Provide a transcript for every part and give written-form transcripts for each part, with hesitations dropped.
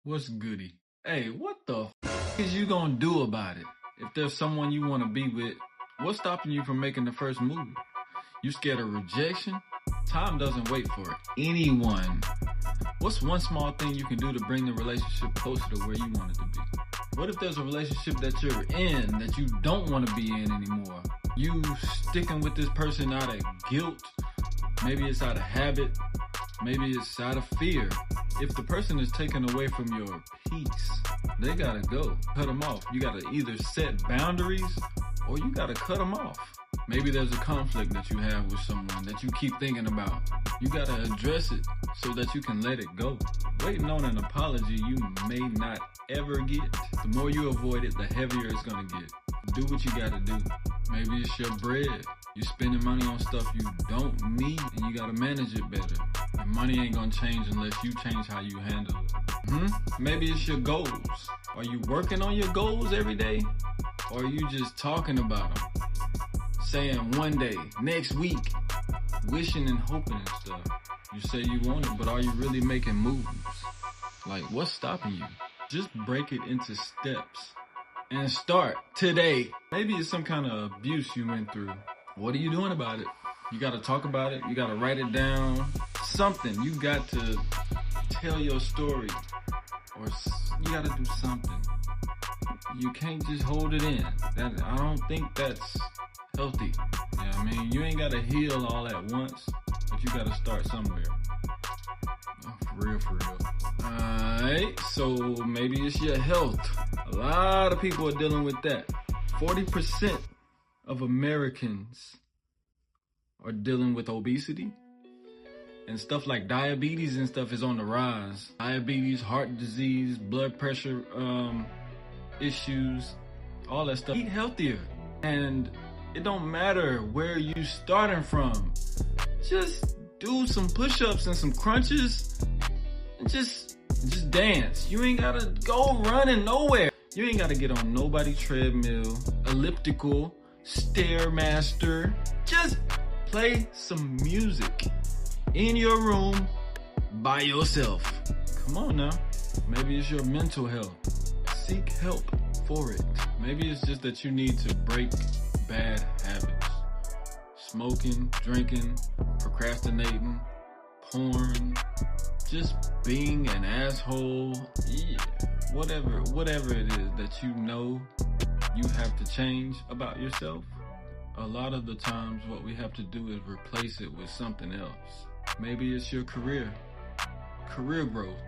What's goody? Hey, what the is you gonna do about it? If there's someone you wanna be with, what's stopping you from making the first move? You scared of rejection? Time doesn't wait for anyone. What's one small thing you can do to bring the relationship closer to where you want it to be? What if there's a relationship that you're in that you don't want to be in anymore? You sticking with this person out of guilt? Maybe it's out of habit. Maybe it's out of fear. If the person is taken away from your peace, they gotta go. Cut them off. You gotta either set boundaries or you gotta cut them off. Maybe there's a conflict that you have with someone that you keep thinking about. You gotta address it so that you can let it go. Waiting on an apology you may not ever get. The more you avoid it, the heavier it's gonna get. Do what you gotta do. Maybe it's your bread. You're spending money on stuff you don't need and you gotta manage it better. And money ain't gonna change unless you change how you handle it. Maybe it's your goals. Are you working on your goals every day? Or are you just talking about them? Saying one day, next week, wishing and hoping and stuff. You say you want it, but are you really making moves? Like, what's stopping you? Just break it into steps and start today. Maybe it's some kind of abuse you went through. What are you doing about it? You gotta talk about it. You gotta write it down. Something. You got to tell your story. Or you gotta do something. You can't just hold it in. I don't think that's healthy. Yeah, I mean, you ain't gotta heal all at once, but you gotta start somewhere. Oh, for real. Alright, so maybe it's your health. A lot of people are dealing with that. 40% of Americans are dealing with obesity. And stuff like diabetes and stuff is on the rise. Diabetes, heart disease, blood pressure issues, all that stuff. Eat healthier. And it don't matter where you starting from. Just do some push-ups and some crunches and just dance. You ain't gotta go running nowhere. You ain't gotta get on nobody's treadmill, elliptical, Stairmaster. Just play some music in your room by yourself. Come on now. Maybe it's your mental health. Seek help for it. Maybe it's just that you need to break bad habits. Smoking, drinking, procrastinating, porn, just being an asshole. Yeah, whatever it is that you know you have to change about yourself. A lot of the times what we have to do is replace it with something else. Maybe it's your career growth.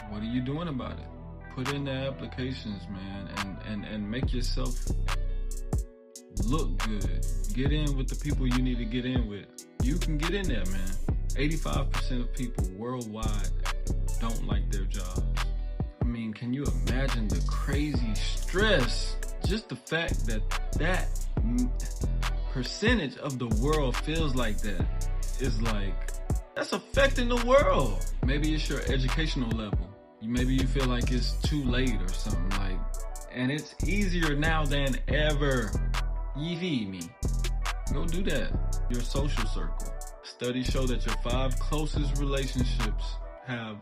What are you doing about it? Put in the applications, man, and make yourself look good. Get in with the people you need to get in with. You can get in there, man. 85% of people worldwide don't like their jobs. I mean, can you imagine the crazy stress? Just the fact that percentage of the world feels like that is like, that's affecting the world. Maybe it's your educational level. Maybe you feel like it's too late or something like, and it's easier now than ever. You feed me? Go do that. Your social circle. Studies show that your 5 closest relationships have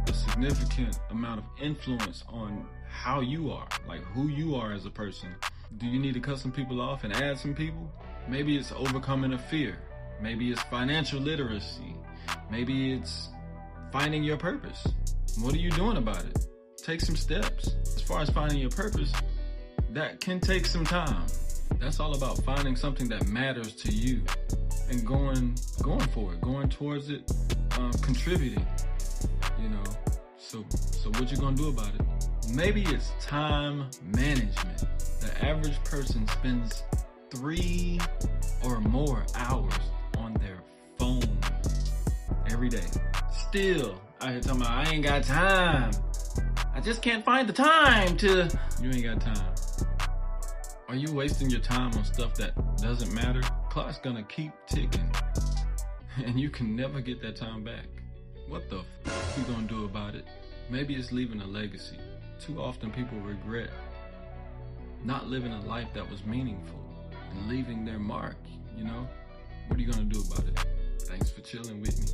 a significant amount of influence on how you are, like who you are as a person. Do you need to cut some people off and add some people? Maybe it's overcoming a fear. Maybe it's financial literacy. Maybe it's finding your purpose. What are you doing about it? Take some steps. As far as finding your purpose, that can take some time. That's all about finding something that matters to you and going for it, going towards it, contributing, you know. So what you gonna do about it? Maybe it's time management. The average person spends 3 or more hours on their phone every day. Still out here talking about, I ain't got time. I just can't find the time to. You ain't got time. Are you wasting your time on stuff that doesn't matter? Clock's gonna keep ticking. And you can never get that time back. What the f you gonna do about it? Maybe it's leaving a legacy. Too often people regret not living a life that was meaningful and leaving their mark, you know? What are you gonna do about it? Thanks for chilling with me.